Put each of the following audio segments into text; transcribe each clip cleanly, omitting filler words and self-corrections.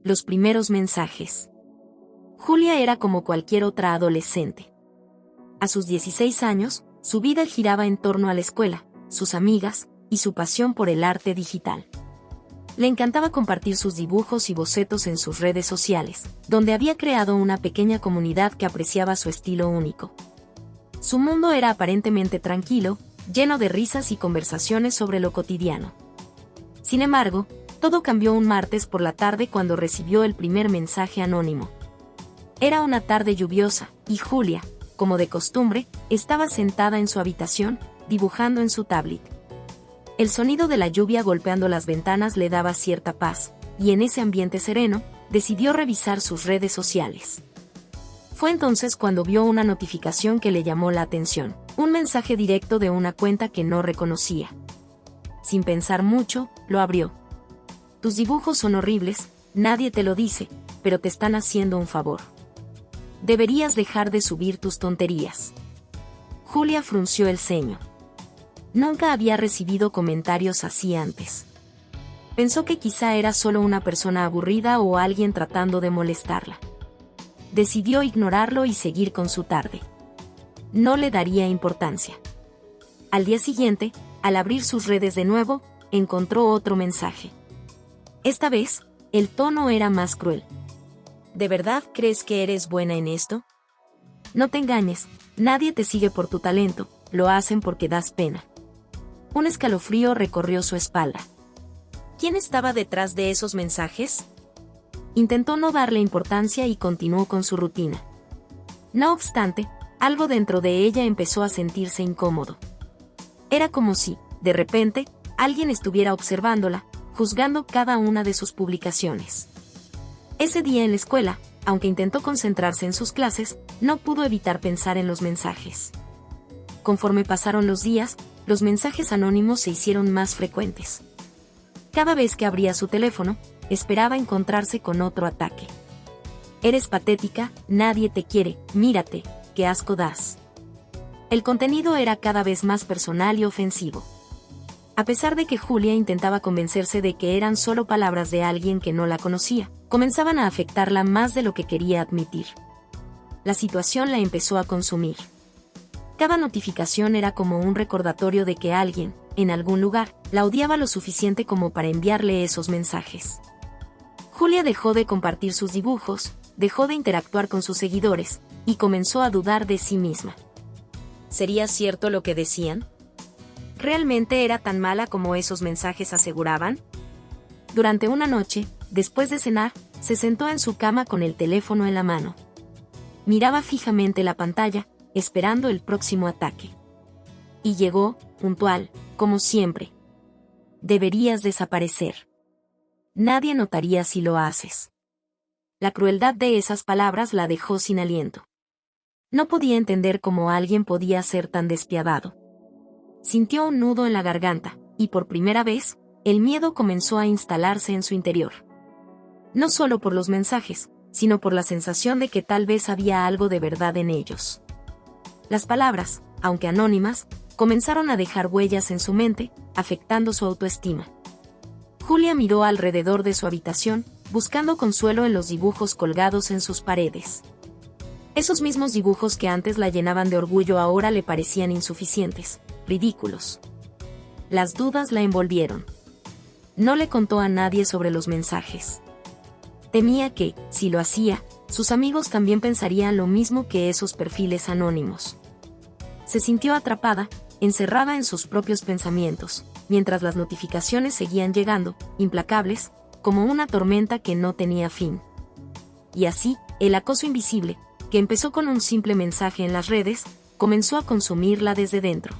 Los primeros mensajes. Julia era como cualquier otra adolescente. A sus 16 años, su vida giraba en torno a la escuela, sus amigas, y su pasión por el arte digital. Le encantaba compartir sus dibujos y bocetos en sus redes sociales, donde había creado una pequeña comunidad que apreciaba su estilo único. Su mundo era aparentemente tranquilo, lleno de risas y conversaciones sobre lo cotidiano. Sin embargo, todo cambió un martes por la tarde cuando recibió el primer mensaje anónimo. Era una tarde lluviosa, y Julia, como de costumbre, estaba sentada en su habitación, dibujando en su tablet. El sonido de la lluvia golpeando las ventanas le daba cierta paz, y en ese ambiente sereno, decidió revisar sus redes sociales. Fue entonces cuando vio una notificación que le llamó la atención, un mensaje directo de una cuenta que no reconocía. Sin pensar mucho, lo abrió. Tus dibujos son horribles, nadie te lo dice, pero te están haciendo un favor. Deberías dejar de subir tus tonterías. Julia frunció el ceño. Nunca había recibido comentarios así antes. Pensó que quizá era solo una persona aburrida o alguien tratando de molestarla. Decidió ignorarlo y seguir con su tarde. No le daría importancia. Al día siguiente, al abrir sus redes de nuevo, encontró otro mensaje. Esta vez, el tono era más cruel. ¿De verdad crees que eres buena en esto? No te engañes, nadie te sigue por tu talento, lo hacen porque das pena. Un escalofrío recorrió su espalda. ¿Quién estaba detrás de esos mensajes? Intentó no darle importancia y continuó con su rutina. No obstante, algo dentro de ella empezó a sentirse incómodo. Era como si, de repente, alguien estuviera observándola, juzgando cada una de sus publicaciones. Ese día en la escuela, aunque intentó concentrarse en sus clases, no pudo evitar pensar en los mensajes. Conforme pasaron los días, los mensajes anónimos se hicieron más frecuentes. Cada vez que abría su teléfono, esperaba encontrarse con otro ataque. Eres patética, nadie te quiere, mírate, qué asco das. El contenido era cada vez más personal y ofensivo. A pesar de que Julia intentaba convencerse de que eran solo palabras de alguien que no la conocía, comenzaban a afectarla más de lo que quería admitir. La situación la empezó a consumir. Cada notificación era como un recordatorio de que alguien, en algún lugar, la odiaba lo suficiente como para enviarle esos mensajes. Julia dejó de compartir sus dibujos, dejó de interactuar con sus seguidores, y comenzó a dudar de sí misma. ¿Sería cierto lo que decían? ¿Realmente era tan mala como esos mensajes aseguraban? Durante una noche, después de cenar, se sentó en su cama con el teléfono en la mano. Miraba fijamente la pantalla, esperando el próximo ataque. Y llegó, puntual, como siempre. Deberías desaparecer. Nadie notaría si lo haces. La crueldad de esas palabras la dejó sin aliento. No podía entender cómo alguien podía ser tan despiadado. Sintió un nudo en la garganta, y por primera vez, el miedo comenzó a instalarse en su interior. No solo por los mensajes, sino por la sensación de que tal vez había algo de verdad en ellos. Las palabras, aunque anónimas, comenzaron a dejar huellas en su mente, afectando su autoestima. Julia miró alrededor de su habitación, buscando consuelo en los dibujos colgados en sus paredes. Esos mismos dibujos que antes la llenaban de orgullo ahora le parecían insuficientes, ridículos. Las dudas la envolvieron. No le contó a nadie sobre los mensajes. Temía que, si lo hacía, sus amigos también pensarían lo mismo que esos perfiles anónimos. Se sintió atrapada, encerrada en sus propios pensamientos, mientras las notificaciones seguían llegando, implacables, como una tormenta que no tenía fin. Y así, el acoso invisible, que empezó con un simple mensaje en las redes, comenzó a consumirla desde dentro.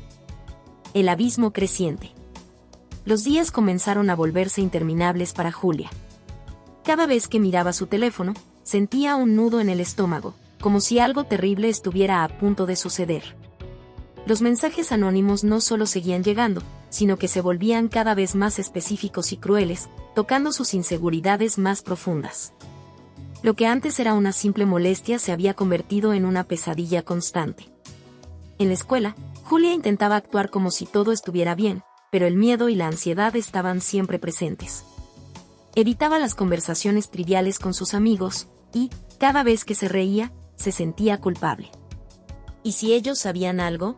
El abismo creciente. Los días comenzaron a volverse interminables para Julia. Cada vez que miraba su teléfono, sentía un nudo en el estómago, como si algo terrible estuviera a punto de suceder. Los mensajes anónimos no solo seguían llegando, sino que se volvían cada vez más específicos y crueles, tocando sus inseguridades más profundas. Lo que antes era una simple molestia se había convertido en una pesadilla constante. En la escuela, Julia intentaba actuar como si todo estuviera bien, pero el miedo y la ansiedad estaban siempre presentes. Evitaba las conversaciones triviales con sus amigos, y, cada vez que se reía, se sentía culpable. ¿Y si ellos sabían algo?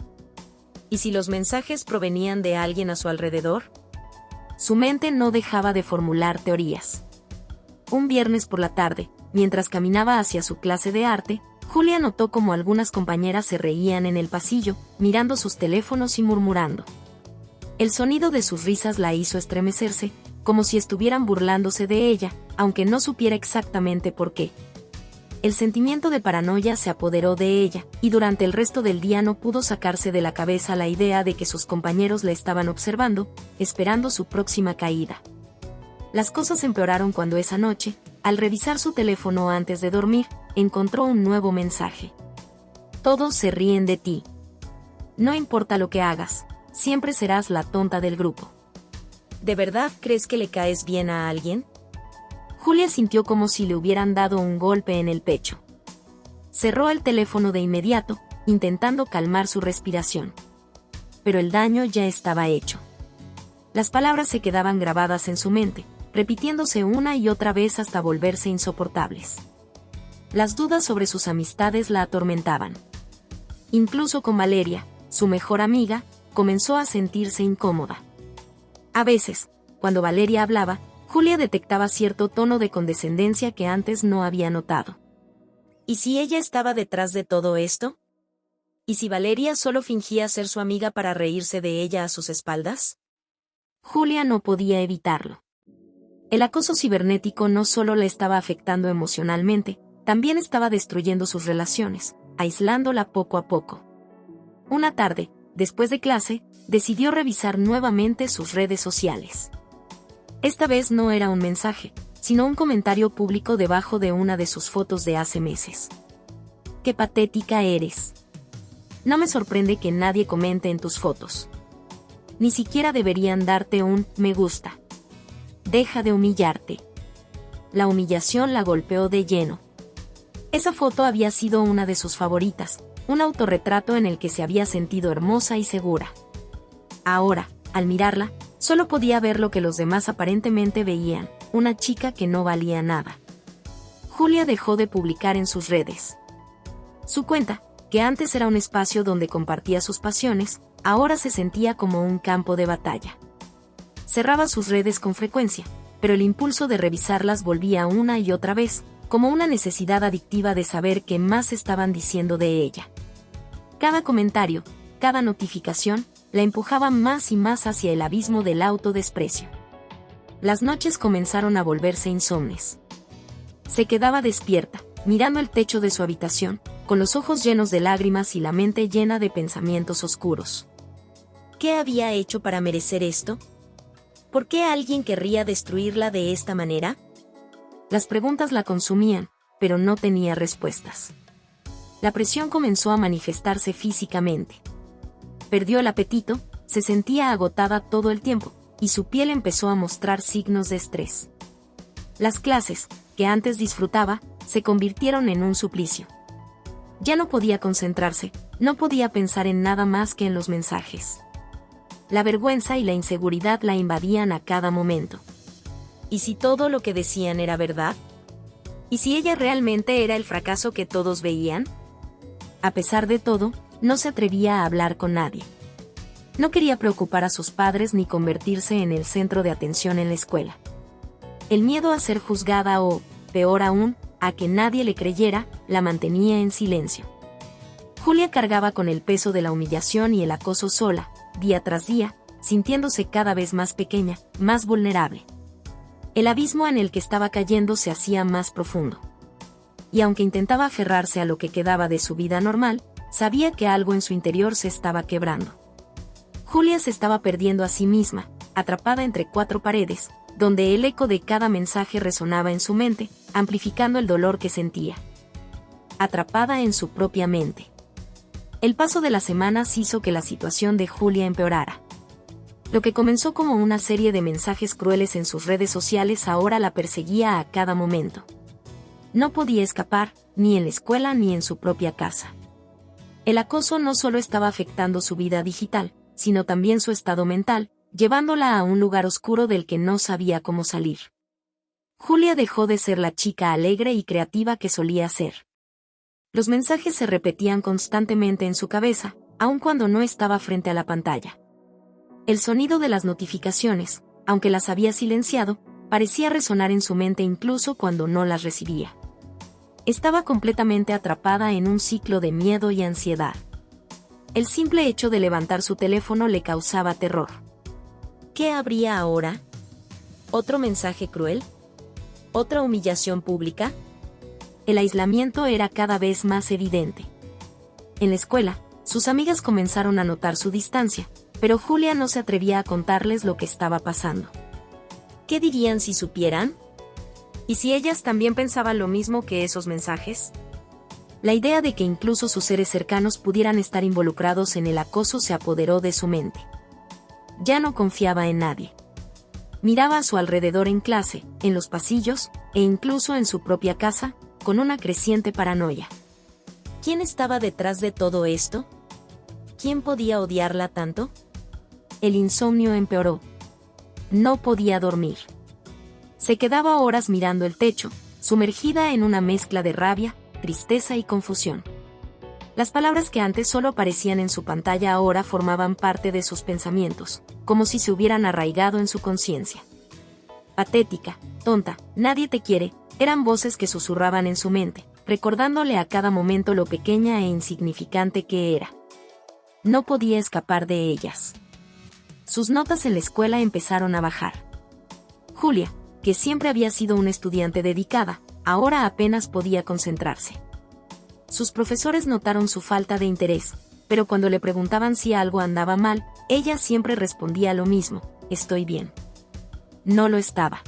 ¿Y si los mensajes provenían de alguien a su alrededor? Su mente no dejaba de formular teorías. Un viernes por la tarde, mientras caminaba hacia su clase de arte, Julia notó cómo algunas compañeras se reían en el pasillo, mirando sus teléfonos y murmurando. El sonido de sus risas la hizo estremecerse, como si estuvieran burlándose de ella, aunque no supiera exactamente por qué. El sentimiento de paranoia se apoderó de ella, y durante el resto del día no pudo sacarse de la cabeza la idea de que sus compañeros la estaban observando, esperando su próxima caída. Las cosas empeoraron cuando esa noche, al revisar su teléfono antes de dormir, encontró un nuevo mensaje. Todos se ríen de ti. No importa lo que hagas, siempre serás la tonta del grupo. ¿De verdad crees que le caes bien a alguien? Julia sintió como si le hubieran dado un golpe en el pecho. Cerró el teléfono de inmediato, intentando calmar su respiración. Pero el daño ya estaba hecho. Las palabras se quedaban grabadas en su mente, repitiéndose una y otra vez hasta volverse insoportables. Las dudas sobre sus amistades la atormentaban. Incluso con Valeria, su mejor amiga, comenzó a sentirse incómoda. A veces, cuando Valeria hablaba, Julia detectaba cierto tono de condescendencia que antes no había notado. ¿Y si ella estaba detrás de todo esto? ¿Y si Valeria solo fingía ser su amiga para reírse de ella a sus espaldas? Julia no podía evitarlo. El acoso cibernético no solo la estaba afectando emocionalmente, también estaba destruyendo sus relaciones, aislándola poco a poco. Una tarde, después de clase, decidió revisar nuevamente sus redes sociales. Esta vez no era un mensaje, sino un comentario público debajo de una de sus fotos de hace meses. ¡Qué patética eres! No me sorprende que nadie comente en tus fotos. Ni siquiera deberían darte un me gusta. Deja de humillarte. La humillación la golpeó de lleno. Esa foto había sido una de sus favoritas, un autorretrato en el que se había sentido hermosa y segura. Ahora, al mirarla, solo podía ver lo que los demás aparentemente veían, una chica que no valía nada. Julia dejó de publicar en sus redes. Su cuenta, que antes era un espacio donde compartía sus pasiones, ahora se sentía como un campo de batalla. Cerraba sus redes con frecuencia, pero el impulso de revisarlas volvía una y otra vez, como una necesidad adictiva de saber qué más estaban diciendo de ella. Cada comentario, cada notificación, la empujaba más y más hacia el abismo del autodesprecio. Las noches comenzaron a volverse insomnes. Se quedaba despierta, mirando el techo de su habitación, con los ojos llenos de lágrimas y la mente llena de pensamientos oscuros. ¿Qué había hecho para merecer esto? ¿Por qué alguien querría destruirla de esta manera? Las preguntas la consumían, pero no tenía respuestas. La presión comenzó a manifestarse físicamente. Perdió el apetito, se sentía agotada todo el tiempo, y su piel empezó a mostrar signos de estrés. Las clases, que antes disfrutaba, se convirtieron en un suplicio. Ya no podía concentrarse, no podía pensar en nada más que en los mensajes. La vergüenza y la inseguridad la invadían a cada momento. ¿Y si todo lo que decían era verdad? ¿Y si ella realmente era el fracaso que todos veían? A pesar de todo, no se atrevía a hablar con nadie. No quería preocupar a sus padres ni convertirse en el centro de atención en la escuela. El miedo a ser juzgada o, peor aún, a que nadie le creyera, la mantenía en silencio. Julia cargaba con el peso de la humillación y el acoso sola, día tras día, sintiéndose cada vez más pequeña, más vulnerable. El abismo en el que estaba cayendo se hacía más profundo. Y aunque intentaba aferrarse a lo que quedaba de su vida normal, sabía que algo en su interior se estaba quebrando. Julia se estaba perdiendo a sí misma, atrapada entre cuatro paredes, donde el eco de cada mensaje resonaba en su mente, amplificando el dolor que sentía. Atrapada en su propia mente. El paso de las semanas hizo que la situación de Julia empeorara. Lo que comenzó como una serie de mensajes crueles en sus redes sociales ahora la perseguía a cada momento. No podía escapar, ni en la escuela ni en su propia casa. El acoso no solo estaba afectando su vida digital, sino también su estado mental, llevándola a un lugar oscuro del que no sabía cómo salir. Julia dejó de ser la chica alegre y creativa que solía ser. Los mensajes se repetían constantemente en su cabeza, aun cuando no estaba frente a la pantalla. El sonido de las notificaciones, aunque las había silenciado, parecía resonar en su mente incluso cuando no las recibía. Estaba completamente atrapada en un ciclo de miedo y ansiedad. El simple hecho de levantar su teléfono le causaba terror. ¿Qué habría ahora? ¿Otro mensaje cruel? ¿Otra humillación pública? El aislamiento era cada vez más evidente. En la escuela, sus amigas comenzaron a notar su distancia, pero Julia no se atrevía a contarles lo que estaba pasando. ¿Qué dirían si supieran? ¿Y si ellas también pensaban lo mismo que esos mensajes? La idea de que incluso sus seres cercanos pudieran estar involucrados en el acoso se apoderó de su mente. Ya no confiaba en nadie. Miraba a su alrededor en clase, en los pasillos, e incluso en su propia casa, con una creciente paranoia. ¿Quién estaba detrás de todo esto? ¿Quién podía odiarla tanto? El insomnio empeoró. No podía dormir. Se quedaba horas mirando el techo, sumergida en una mezcla de rabia, tristeza y confusión. Las palabras que antes solo aparecían en su pantalla ahora formaban parte de sus pensamientos, como si se hubieran arraigado en su conciencia. Patética, tonta, nadie te quiere, eran voces que susurraban en su mente, recordándole a cada momento lo pequeña e insignificante que era. No podía escapar de ellas. Sus notas en la escuela empezaron a bajar. Julia, que siempre había sido una estudiante dedicada, ahora apenas podía concentrarse. Sus profesores notaron su falta de interés, pero cuando le preguntaban si algo andaba mal, ella siempre respondía lo mismo: estoy bien. No lo estaba.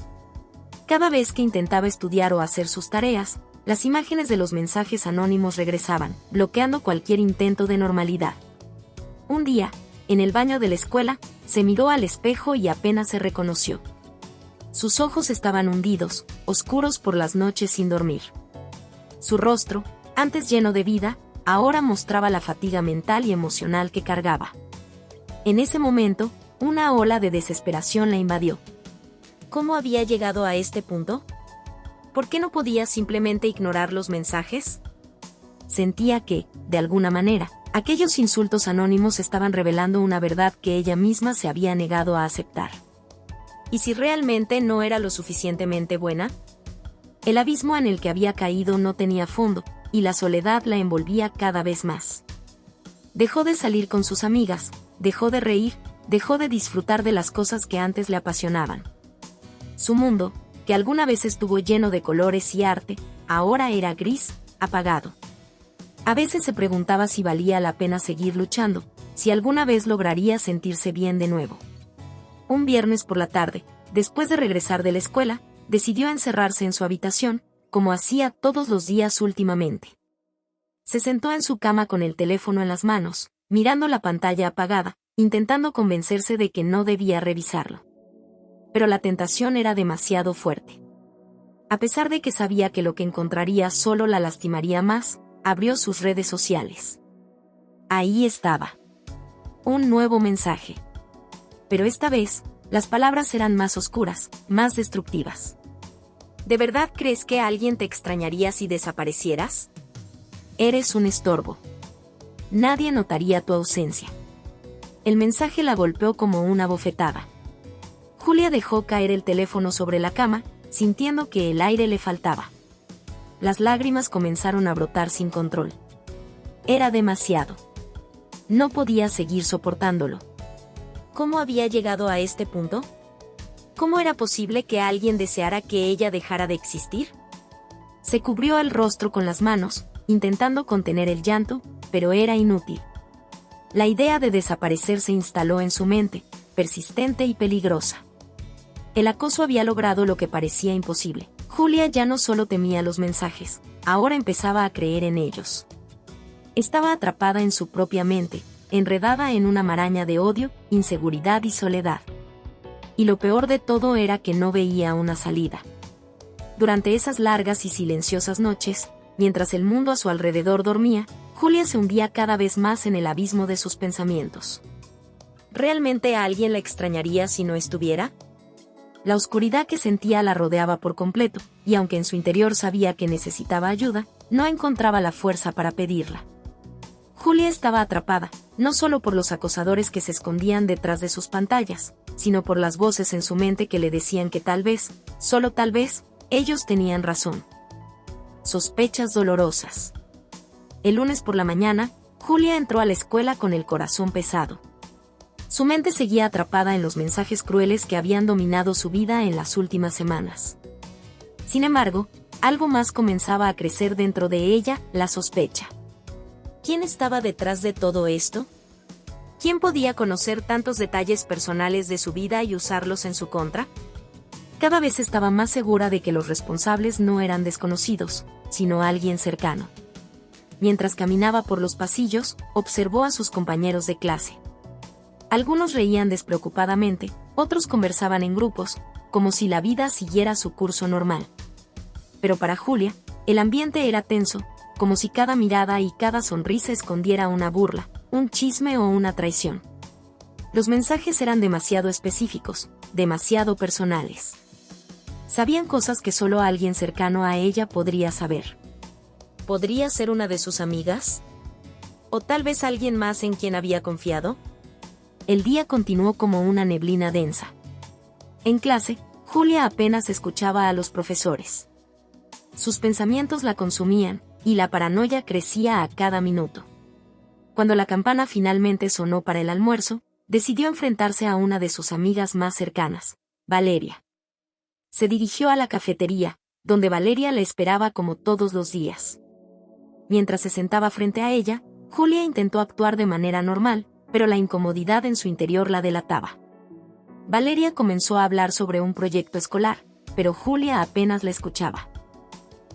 Cada vez que intentaba estudiar o hacer sus tareas, las imágenes de los mensajes anónimos regresaban, bloqueando cualquier intento de normalidad. Un día, en el baño de la escuela, se miró al espejo y apenas se reconoció. Sus ojos estaban hundidos, oscuros por las noches sin dormir. Su rostro, antes lleno de vida, ahora mostraba la fatiga mental y emocional que cargaba. En ese momento, una ola de desesperación la invadió. ¿Cómo había llegado a este punto? ¿Por qué no podía simplemente ignorar los mensajes? Sentía que, de alguna manera, aquellos insultos anónimos estaban revelando una verdad que ella misma se había negado a aceptar. ¿Y si realmente no era lo suficientemente buena? El abismo en el que había caído no tenía fondo, y la soledad la envolvía cada vez más. Dejó de salir con sus amigas, dejó de reír, dejó de disfrutar de las cosas que antes le apasionaban. Su mundo, que alguna vez estuvo lleno de colores y arte, ahora era gris, apagado. A veces se preguntaba si valía la pena seguir luchando, si alguna vez lograría sentirse bien de nuevo. Un viernes por la tarde, después de regresar de la escuela, decidió encerrarse en su habitación, como hacía todos los días últimamente. Se sentó en su cama con el teléfono en las manos, mirando la pantalla apagada, intentando convencerse de que no debía revisarlo. Pero la tentación era demasiado fuerte. A pesar de que sabía que lo que encontraría solo la lastimaría más, abrió sus redes sociales. Ahí estaba. Un nuevo mensaje. Pero esta vez, las palabras eran más oscuras, más destructivas. ¿De verdad crees que alguien te extrañaría si desaparecieras? Eres un estorbo. Nadie notaría tu ausencia. El mensaje la golpeó como una bofetada. Julia dejó caer el teléfono sobre la cama, sintiendo que el aire le faltaba. Las lágrimas comenzaron a brotar sin control. Era demasiado. No podía seguir soportándolo. ¿Cómo había llegado a este punto? ¿Cómo era posible que alguien deseara que ella dejara de existir? Se cubrió el rostro con las manos, intentando contener el llanto, pero era inútil. La idea de desaparecer se instaló en su mente, persistente y peligrosa. El acoso había logrado lo que parecía imposible. Julia ya no solo temía los mensajes, ahora empezaba a creer en ellos. Estaba atrapada en su propia mente, enredada en una maraña de odio, inseguridad y soledad. Y lo peor de todo era que no veía una salida. Durante esas largas y silenciosas noches, mientras el mundo a su alrededor dormía, Julia se hundía cada vez más en el abismo de sus pensamientos. ¿Realmente a alguien la extrañaría si no estuviera? La oscuridad que sentía la rodeaba por completo, y aunque en su interior sabía que necesitaba ayuda, no encontraba la fuerza para pedirla. Julia estaba atrapada, no solo por los acosadores que se escondían detrás de sus pantallas, sino por las voces en su mente que le decían que tal vez, solo tal vez, ellos tenían razón. Sospechas dolorosas. El lunes por la mañana, Julia entró a la escuela con el corazón pesado. Su mente seguía atrapada en los mensajes crueles que habían dominado su vida en las últimas semanas. Sin embargo, algo más comenzaba a crecer dentro de ella, la sospecha. ¿Quién estaba detrás de todo esto? ¿Quién podía conocer tantos detalles personales de su vida y usarlos en su contra? Cada vez estaba más segura de que los responsables no eran desconocidos, sino alguien cercano. Mientras caminaba por los pasillos, observó a sus compañeros de clase. Algunos reían despreocupadamente, otros conversaban en grupos, como si la vida siguiera su curso normal. Pero para Julia, el ambiente era tenso, como si cada mirada y cada sonrisa escondiera una burla, un chisme o una traición. Los mensajes eran demasiado específicos, demasiado personales. Sabían cosas que solo alguien cercano a ella podría saber. ¿Podría ser una de sus amigas? ¿O tal vez alguien más en quien había confiado? El día continuó como una neblina densa. En clase, Julia apenas escuchaba a los profesores. Sus pensamientos la consumían, y la paranoia crecía a cada minuto. Cuando la campana finalmente sonó para el almuerzo, decidió enfrentarse a una de sus amigas más cercanas, Valeria. Se dirigió a la cafetería, donde Valeria la esperaba como todos los días. Mientras se sentaba frente a ella, Julia intentó actuar de manera normal, pero la incomodidad en su interior la delataba. Valeria comenzó a hablar sobre un proyecto escolar, pero Julia apenas la escuchaba.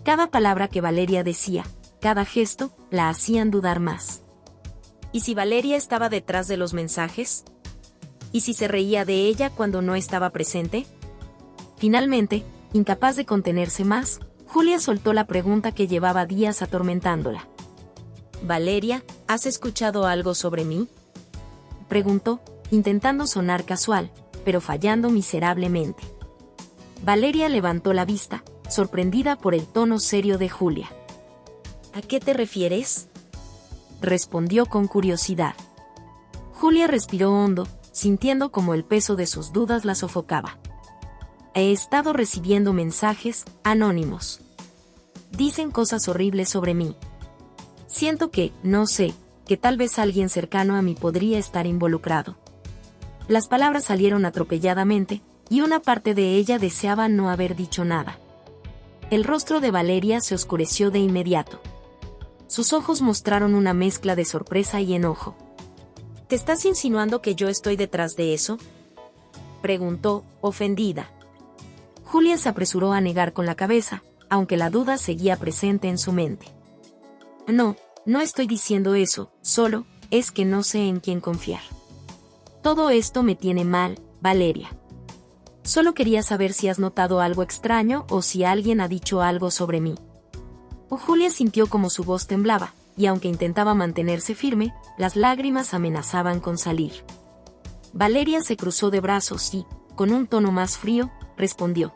Cada palabra que Valeria decía, cada gesto, la hacían dudar más. ¿Y si Valeria estaba detrás de los mensajes? ¿Y si se reía de ella cuando no estaba presente? Finalmente, incapaz de contenerse más, Julia soltó la pregunta que llevaba días atormentándola. «Valeria, ¿has escuchado algo sobre mí?», preguntó, intentando sonar casual, pero fallando miserablemente. Valeria levantó la vista, sorprendida por el tono serio de Julia. «¿A qué te refieres?», respondió con curiosidad. Julia respiró hondo, sintiendo como el peso de sus dudas la sofocaba. «He estado recibiendo mensajes anónimos. Dicen cosas horribles sobre mí. Siento que, no sé, que tal vez alguien cercano a mí podría estar involucrado». Las palabras salieron atropelladamente, y una parte de ella deseaba no haber dicho nada. El rostro de Valeria se oscureció de inmediato. Sus ojos mostraron una mezcla de sorpresa y enojo. «¿Te estás insinuando que yo estoy detrás de eso?», preguntó, ofendida. Julia se apresuró a negar con la cabeza, aunque la duda seguía presente en su mente. «No, no estoy diciendo eso, solo, es que no sé en quién confiar. Todo esto me tiene mal, Valeria. Solo quería saber si has notado algo extraño o si alguien ha dicho algo sobre mí». Julia sintió como su voz temblaba, y aunque intentaba mantenerse firme, las lágrimas amenazaban con salir. Valeria se cruzó de brazos y, con un tono más frío, respondió.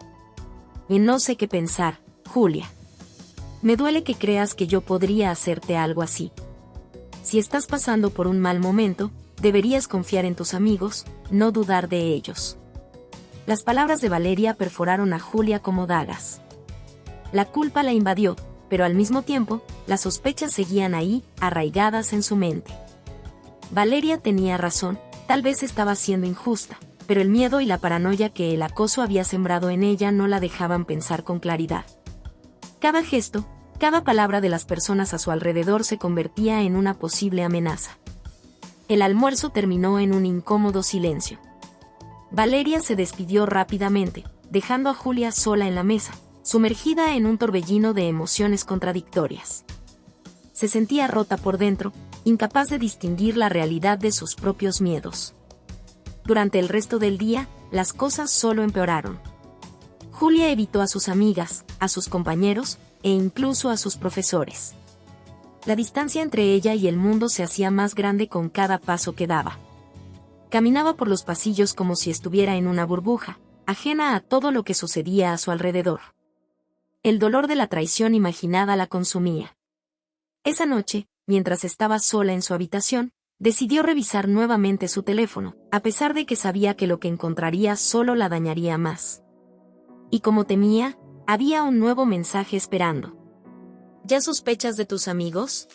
«Y no sé qué pensar, Julia. Me duele que creas que yo podría hacerte algo así. Si estás pasando por un mal momento, deberías confiar en tus amigos, no dudar de ellos». Las palabras de Valeria perforaron a Julia como dagas. La culpa la invadió, pero al mismo tiempo, las sospechas seguían ahí, arraigadas en su mente. Valeria tenía razón, tal vez estaba siendo injusta, pero el miedo y la paranoia que el acoso había sembrado en ella no la dejaban pensar con claridad. Cada gesto, cada palabra de las personas a su alrededor se convertía en una posible amenaza. El almuerzo terminó en un incómodo silencio. Valeria se despidió rápidamente, dejando a Julia sola en la mesa, sumergida en un torbellino de emociones contradictorias. Se sentía rota por dentro, incapaz de distinguir la realidad de sus propios miedos. Durante el resto del día, las cosas solo empeoraron. Julia evitó a sus amigas, a sus compañeros, e incluso a sus profesores. La distancia entre ella y el mundo se hacía más grande con cada paso que daba. Caminaba por los pasillos como si estuviera en una burbuja, ajena a todo lo que sucedía a su alrededor. El dolor de la traición imaginada la consumía. Esa noche, mientras estaba sola en su habitación, decidió revisar nuevamente su teléfono, a pesar de que sabía que lo que encontraría solo la dañaría más. Y como temía, había un nuevo mensaje esperando. ¿Ya sospechas de tus amigos?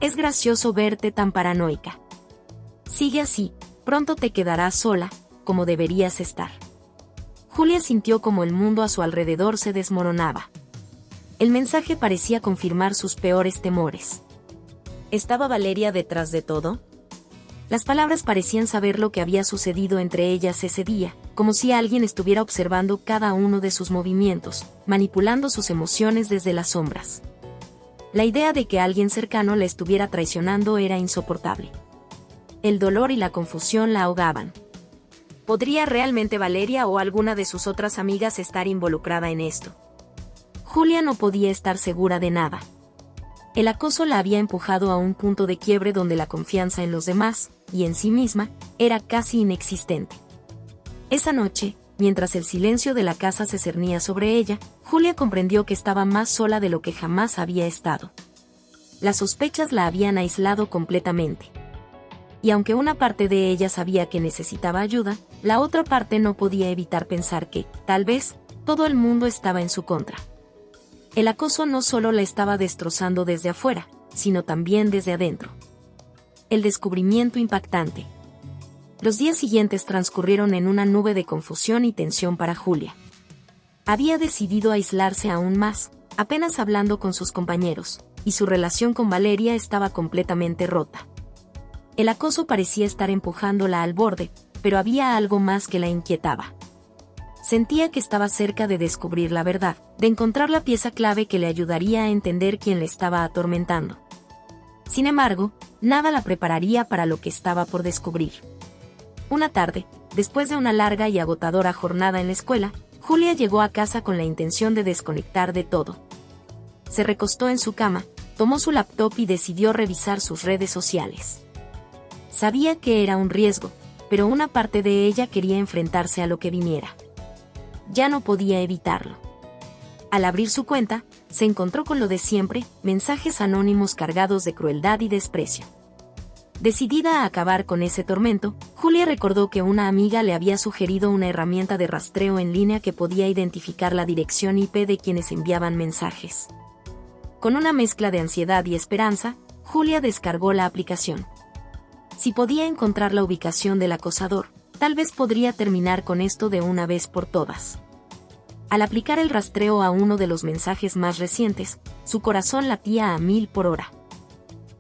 Es gracioso verte tan paranoica. Sigue así, pronto te quedarás sola, como deberías estar. Julia sintió como el mundo a su alrededor se desmoronaba. El mensaje parecía confirmar sus peores temores. ¿Estaba Valeria detrás de todo? Las palabras parecían saber lo que había sucedido entre ellas ese día, como si alguien estuviera observando cada uno de sus movimientos, manipulando sus emociones desde las sombras. La idea de que alguien cercano la estuviera traicionando era insoportable. El dolor y la confusión la ahogaban. ¿Podría realmente Valeria o alguna de sus otras amigas estar involucrada en esto? Julia no podía estar segura de nada. El acoso la había empujado a un punto de quiebre donde la confianza en los demás, y en sí misma, era casi inexistente. Esa noche, mientras el silencio de la casa se cernía sobre ella, Julia comprendió que estaba más sola de lo que jamás había estado. Las sospechas la habían aislado completamente. Y aunque una parte de ella sabía que necesitaba ayuda, la otra parte no podía evitar pensar que, tal vez, todo el mundo estaba en su contra. El acoso no solo la estaba destrozando desde afuera, sino también desde adentro. El descubrimiento impactante. Los días siguientes transcurrieron en una nube de confusión y tensión para Julia. Había decidido aislarse aún más, apenas hablando con sus compañeros, y su relación con Valeria estaba completamente rota. El acoso parecía estar empujándola al borde, pero había algo más que la inquietaba. Sentía que estaba cerca de descubrir la verdad, de encontrar la pieza clave que le ayudaría a entender quién le estaba atormentando. Sin embargo, nada la prepararía para lo que estaba por descubrir. Una tarde, después de una larga y agotadora jornada en la escuela, Julia llegó a casa con la intención de desconectar de todo. Se recostó en su cama, tomó su laptop y decidió revisar sus redes sociales. Sabía que era un riesgo, pero una parte de ella quería enfrentarse a lo que viniera. Ya no podía evitarlo. Al abrir su cuenta, se encontró con lo de siempre, mensajes anónimos cargados de crueldad y desprecio. Decidida a acabar con ese tormento, Julia recordó que una amiga le había sugerido una herramienta de rastreo en línea que podía identificar la dirección IP de quienes enviaban mensajes. Con una mezcla de ansiedad y esperanza, Julia descargó la aplicación. Si podía encontrar la ubicación del acosador, tal vez podría terminar con esto de una vez por todas. Al aplicar el rastreo a uno de los mensajes más recientes, su corazón latía a 1000 por hora.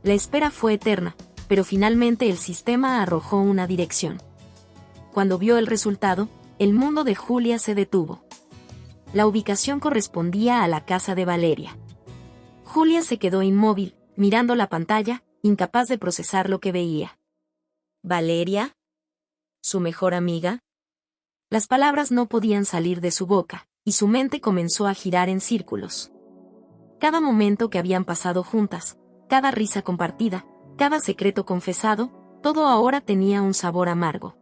La espera fue eterna, pero finalmente el sistema arrojó una dirección. Cuando vio el resultado, el mundo de Julia se detuvo. La ubicación correspondía a la casa de Valeria. Julia se quedó inmóvil, mirando la pantalla, incapaz de procesar lo que veía. ¿Valeria? ¿Su mejor amiga? Las palabras no podían salir de su boca, y su mente comenzó a girar en círculos. Cada momento que habían pasado juntas, cada risa compartida, cada secreto confesado, todo ahora tenía un sabor amargo.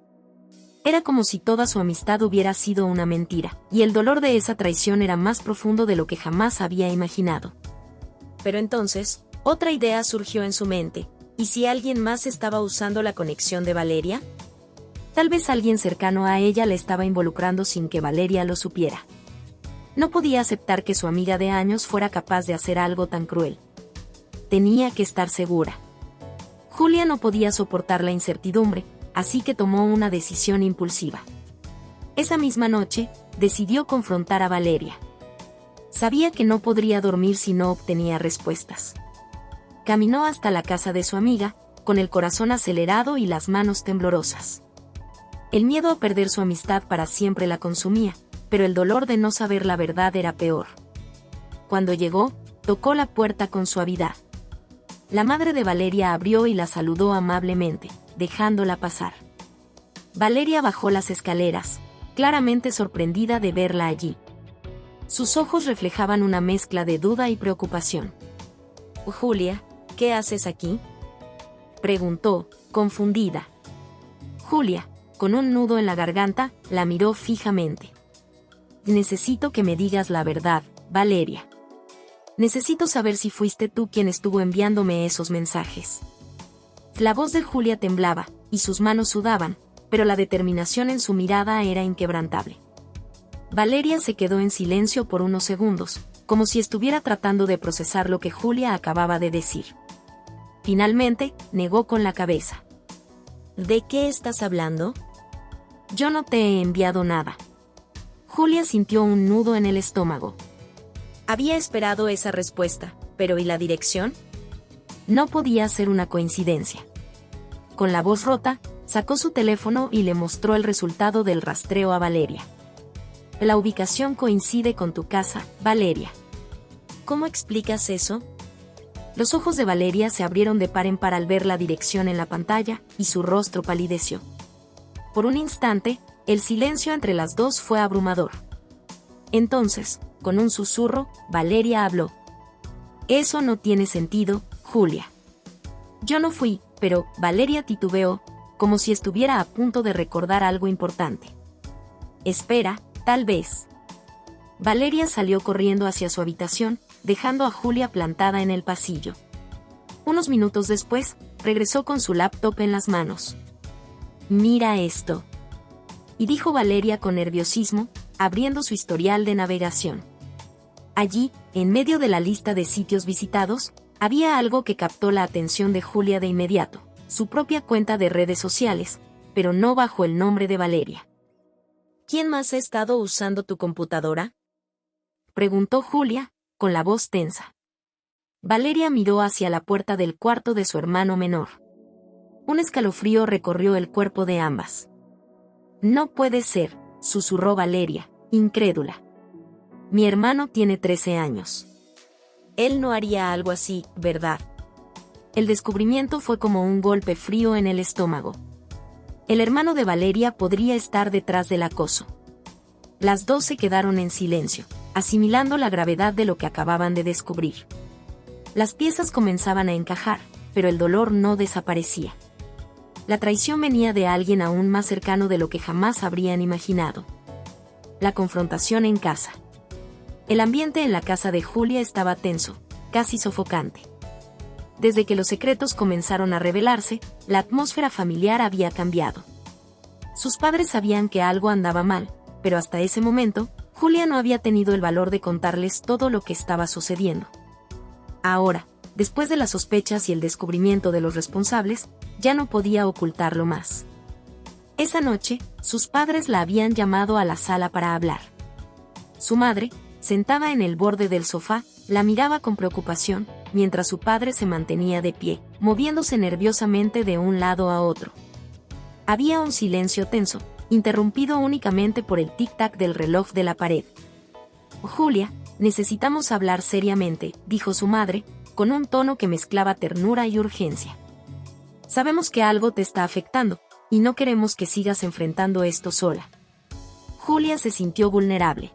Era como si toda su amistad hubiera sido una mentira, y el dolor de esa traición era más profundo de lo que jamás había imaginado. Pero entonces, otra idea surgió en su mente. ¿Y si alguien más estaba usando la conexión de Valeria? Tal vez alguien cercano a ella le estaba involucrando sin que Valeria lo supiera. No podía aceptar que su amiga de años fuera capaz de hacer algo tan cruel. Tenía que estar segura. Julia no podía soportar la incertidumbre, así que tomó una decisión impulsiva. Esa misma noche, decidió confrontar a Valeria. Sabía que no podría dormir si no obtenía respuestas. Caminó hasta la casa de su amiga, con el corazón acelerado y las manos temblorosas. El miedo a perder su amistad para siempre la consumía, pero el dolor de no saber la verdad era peor. Cuando llegó, tocó la puerta con suavidad. La madre de Valeria abrió y la saludó amablemente, dejándola pasar. Valeria bajó las escaleras, claramente sorprendida de verla allí. Sus ojos reflejaban una mezcla de duda y preocupación. «Julia, ¿qué haces aquí?», preguntó, confundida. «Julia, con un nudo en la garganta, la miró fijamente. Necesito que me digas la verdad, Valeria. Necesito saber si fuiste tú quien estuvo enviándome esos mensajes. La voz de Julia temblaba, y sus manos sudaban, pero la determinación en su mirada era inquebrantable. Valeria se quedó en silencio por unos segundos, como si estuviera tratando de procesar lo que Julia acababa de decir. Finalmente, negó con la cabeza. ¿De qué estás hablando? Yo no te he enviado nada. Julia sintió un nudo en el estómago. Había esperado esa respuesta, pero ¿y la dirección? No podía ser una coincidencia. Con la voz rota, sacó su teléfono y le mostró el resultado del rastreo a Valeria. La ubicación coincide con tu casa, Valeria. ¿Cómo explicas eso? Los ojos de Valeria se abrieron de par en par al ver la dirección en la pantalla, y su rostro palideció. Por un instante, el silencio entre las dos fue abrumador. Entonces, con un susurro, Valeria habló. Eso no tiene sentido, Julia. Yo no fui, pero Valeria titubeó, como si estuviera a punto de recordar algo importante. Espera, tal vez. Valeria salió corriendo hacia su habitación, dejando a Julia plantada en el pasillo. Unos minutos después, regresó con su laptop en las manos. Mira esto. Y dijo Valeria con nerviosismo, abriendo su historial de navegación. Allí, en medio de la lista de sitios visitados, había algo que captó la atención de Julia de inmediato, su propia cuenta de redes sociales, pero no bajo el nombre de Valeria. ¿Quién más ha estado usando tu computadora? Preguntó Julia, con la voz tensa. Valeria miró hacia la puerta del cuarto de su hermano menor. Un escalofrío recorrió el cuerpo de ambas. No puede ser, susurró Valeria, incrédula. Mi hermano tiene 13 años. Él no haría algo así, ¿verdad? El descubrimiento fue como un golpe frío en el estómago. El hermano de Valeria podría estar detrás del acoso. Las dos se quedaron en silencio, asimilando la gravedad de lo que acababan de descubrir. Las piezas comenzaban a encajar, pero el dolor no desaparecía. La traición venía de alguien aún más cercano de lo que jamás habrían imaginado. La confrontación en casa. El ambiente en la casa de Julia estaba tenso, casi sofocante. Desde que los secretos comenzaron a revelarse, la atmósfera familiar había cambiado. Sus padres sabían que algo andaba mal, pero hasta ese momento, Julia no había tenido el valor de contarles todo lo que estaba sucediendo. Ahora, después de las sospechas y el descubrimiento de los responsables, ya no podía ocultarlo más. Esa noche, sus padres la habían llamado a la sala para hablar. Su madre, sentada en el borde del sofá, la miraba con preocupación, mientras su padre se mantenía de pie, moviéndose nerviosamente de un lado a otro. Había un silencio tenso, interrumpido únicamente por el tic-tac del reloj de la pared. Julia, necesitamos hablar seriamente, dijo su madre, con un tono que mezclaba ternura y urgencia. Sabemos que algo te está afectando, y no queremos que sigas enfrentando esto sola. Julia se sintió vulnerable.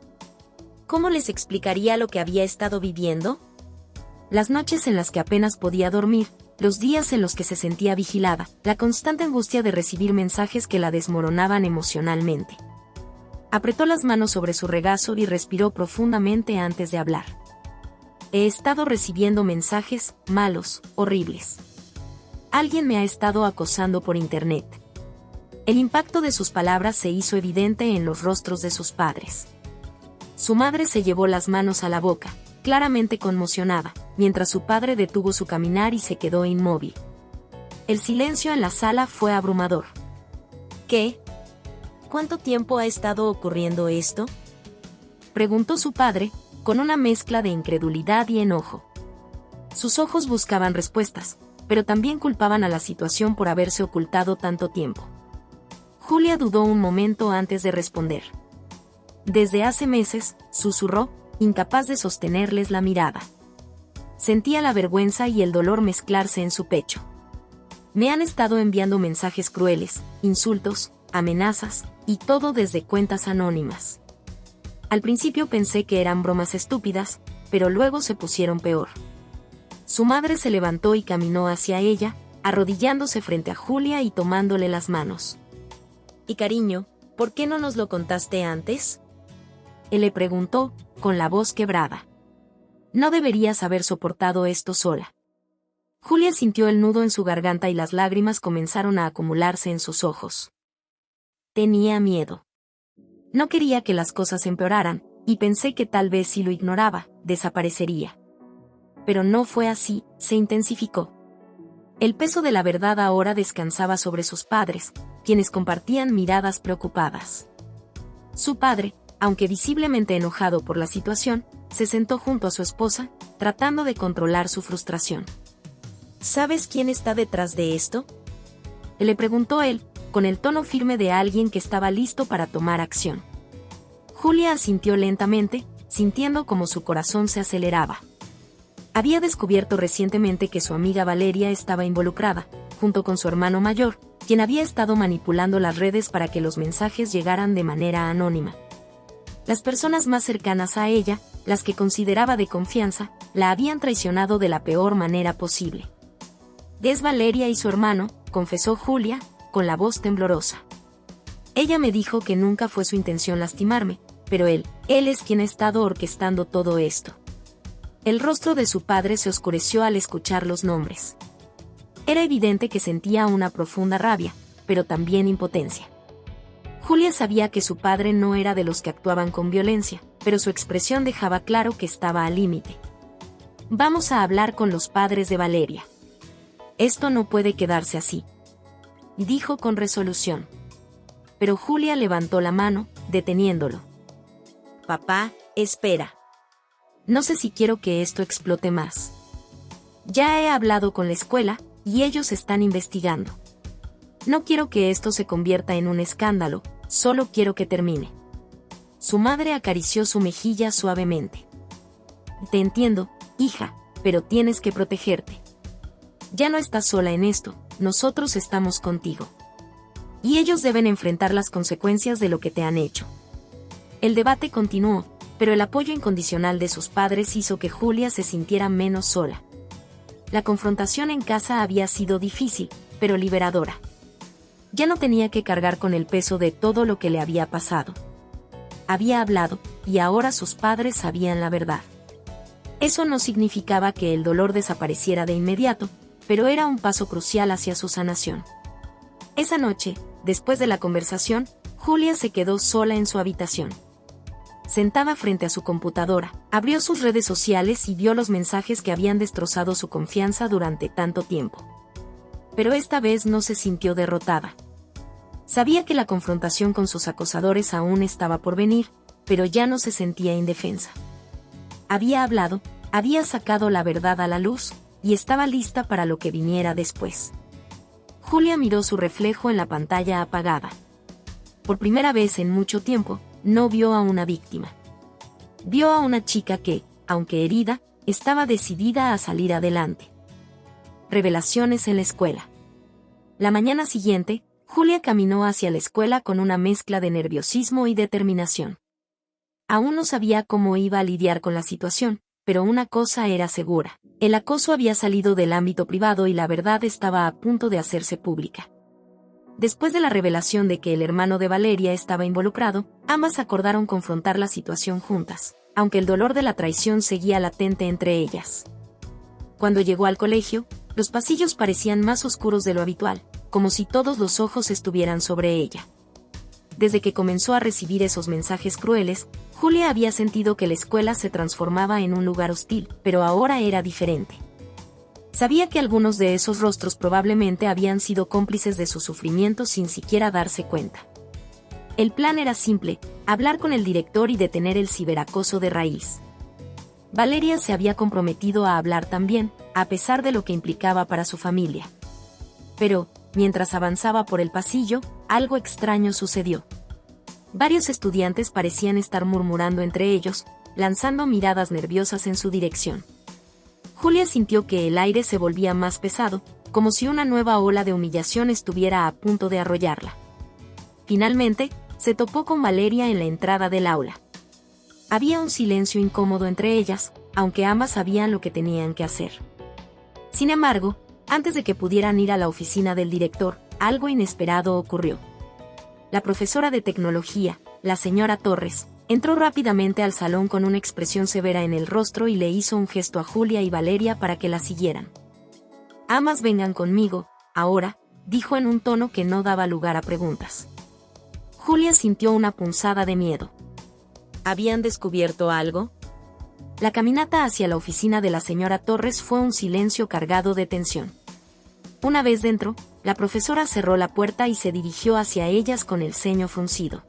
¿Cómo les explicaría lo que había estado viviendo? Las noches en las que apenas podía dormir, los días en los que se sentía vigilada, la constante angustia de recibir mensajes que la desmoronaban emocionalmente. Apretó las manos sobre su regazo y respiró profundamente antes de hablar. He estado recibiendo mensajes malos, horribles. Alguien me ha estado acosando por internet. El impacto de sus palabras se hizo evidente en los rostros de sus padres. Su madre se llevó las manos a la boca, claramente conmocionada, mientras su padre detuvo su caminar y se quedó inmóvil. El silencio en la sala fue abrumador. ¿Qué? ¿Cuánto tiempo ha estado ocurriendo esto? Preguntó su padre, con una mezcla de incredulidad y enojo. Sus ojos buscaban respuestas, pero también culpaban a la situación por haberse ocultado tanto tiempo. Julia dudó un momento antes de responder. Desde hace meses, susurró, incapaz de sostenerles la mirada. Sentía la vergüenza y el dolor mezclarse en su pecho. Me han estado enviando mensajes crueles, insultos, amenazas, y todo desde cuentas anónimas. Al principio pensé que eran bromas estúpidas, pero luego se pusieron peor. Su madre se levantó y caminó hacia ella, arrodillándose frente a Julia y tomándole las manos. Y cariño, ¿por qué no nos lo contaste antes? Él le preguntó, con la voz quebrada. No deberías haber soportado esto sola. Julia sintió el nudo en su garganta y las lágrimas comenzaron a acumularse en sus ojos. Tenía miedo. No quería que las cosas empeoraran, y pensé que tal vez si lo ignoraba, desaparecería. Pero no fue así, se intensificó. El peso de la verdad ahora descansaba sobre sus padres, quienes compartían miradas preocupadas. Su padre, aunque visiblemente enojado por la situación, se sentó junto a su esposa, tratando de controlar su frustración. ¿Sabes quién está detrás de esto? Le preguntó él, con el tono firme de alguien que estaba listo para tomar acción. Julia asintió lentamente, sintiendo como su corazón se aceleraba. Había descubierto recientemente que su amiga Valeria estaba involucrada, junto con su hermano mayor, quien había estado manipulando las redes para que los mensajes llegaran de manera anónima. Las personas más cercanas a ella, las que consideraba de confianza, la habían traicionado de la peor manera posible. Es Valeria y su hermano, confesó Julia, con la voz temblorosa. Ella me dijo que nunca fue su intención lastimarme, pero él es quien ha estado orquestando todo esto. El rostro de su padre se oscureció al escuchar los nombres. Era evidente que sentía una profunda rabia, pero también impotencia. Julia sabía que su padre no era de los que actuaban con violencia, pero su expresión dejaba claro que estaba al límite. Vamos a hablar con los padres de Valeria. Esto no puede quedarse así, dijo con resolución. Pero Julia levantó la mano, deteniéndolo. Papá, espera. No sé si quiero que esto explote más. Ya he hablado con la escuela, y ellos están investigando. No quiero que esto se convierta en un escándalo, solo quiero que termine. Su madre acarició su mejilla suavemente. Te entiendo, hija, pero tienes que protegerte. Ya no estás sola en esto, nosotros estamos contigo. Y ellos deben enfrentar las consecuencias de lo que te han hecho. El debate continuó, pero el apoyo incondicional de sus padres hizo que Julia se sintiera menos sola. La confrontación en casa había sido difícil, pero liberadora. Ya no tenía que cargar con el peso de todo lo que le había pasado. Había hablado, y ahora sus padres sabían la verdad. Eso no significaba que el dolor desapareciera de inmediato, pero era un paso crucial hacia su sanación. Esa noche, después de la conversación, Julia se quedó sola en su habitación. Sentada frente a su computadora, abrió sus redes sociales y vio los mensajes que habían destrozado su confianza durante tanto tiempo. Pero esta vez no se sintió derrotada. Sabía que la confrontación con sus acosadores aún estaba por venir, pero ya no se sentía indefensa. Había hablado, había sacado la verdad a la luz, y estaba lista para lo que viniera después. Julia miró su reflejo en la pantalla apagada. Por primera vez en mucho tiempo, no vio a una víctima. Vio a una chica que, aunque herida, estaba decidida a salir adelante. Revelaciones en la escuela. La mañana siguiente, Julia caminó hacia la escuela con una mezcla de nerviosismo y determinación. Aún no sabía cómo iba a lidiar con la situación, pero una cosa era segura: el acoso había salido del ámbito privado y la verdad estaba a punto de hacerse pública. Después de la revelación de que el hermano de Valeria estaba involucrado, ambas acordaron confrontar la situación juntas, aunque el dolor de la traición seguía latente entre ellas. Cuando llegó al colegio, los pasillos parecían más oscuros de lo habitual, como si todos los ojos estuvieran sobre ella. Desde que comenzó a recibir esos mensajes crueles, Julia había sentido que la escuela se transformaba en un lugar hostil, pero ahora era diferente. Sabía que algunos de esos rostros probablemente habían sido cómplices de su sufrimiento sin siquiera darse cuenta. El plan era simple: hablar con el director y detener el ciberacoso de raíz. Valeria se había comprometido a hablar también, a pesar de lo que implicaba para su familia. Pero, mientras avanzaba por el pasillo, algo extraño sucedió. Varios estudiantes parecían estar murmurando entre ellos, lanzando miradas nerviosas en su dirección. Julia sintió que el aire se volvía más pesado, como si una nueva ola de humillación estuviera a punto de arrollarla. Finalmente, se topó con Valeria en la entrada del aula. Había un silencio incómodo entre ellas, aunque ambas sabían lo que tenían que hacer. Sin embargo, antes de que pudieran ir a la oficina del director, algo inesperado ocurrió. La profesora de tecnología, la señora Torres, entró rápidamente al salón con una expresión severa en el rostro y le hizo un gesto a Julia y Valeria para que la siguieran. «Ambas vengan conmigo, ahora», dijo en un tono que no daba lugar a preguntas. Julia sintió una punzada de miedo. ¿Habían descubierto algo? La caminata hacia la oficina de la señora Torres fue un silencio cargado de tensión. Una vez dentro, la profesora cerró la puerta y se dirigió hacia ellas con el ceño fruncido.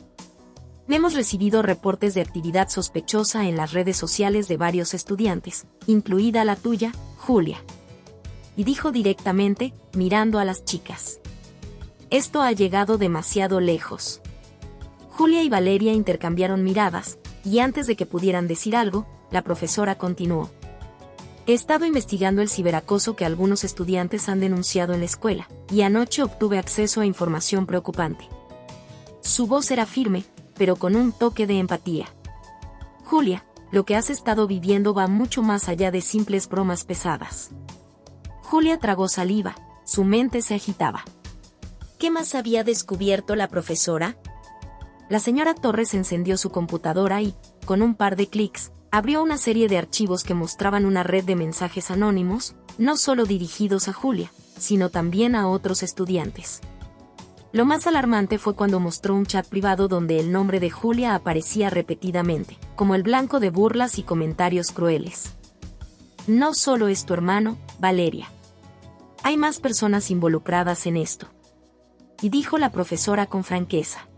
Hemos recibido reportes de actividad sospechosa en las redes sociales de varios estudiantes, incluida la tuya, Julia. Y dijo directamente, mirando a las chicas. Esto ha llegado demasiado lejos. Julia y Valeria intercambiaron miradas, y antes de que pudieran decir algo, la profesora continuó. He estado investigando el ciberacoso que algunos estudiantes han denunciado en la escuela, y anoche obtuve acceso a información preocupante. Su voz era firme, pero con un toque de empatía. Julia, lo que has estado viviendo va mucho más allá de simples bromas pesadas. Julia tragó saliva, su mente se agitaba. ¿Qué más había descubierto la profesora? La señora Torres encendió su computadora y, con un par de clics, abrió una serie de archivos que mostraban una red de mensajes anónimos, no solo dirigidos a Julia, sino también a otros estudiantes. Lo más alarmante fue cuando mostró un chat privado donde el nombre de Julia aparecía repetidamente, como el blanco de burlas y comentarios crueles. No solo es tu hermano, Valeria. Hay más personas involucradas en esto. Y dijo la profesora con franqueza.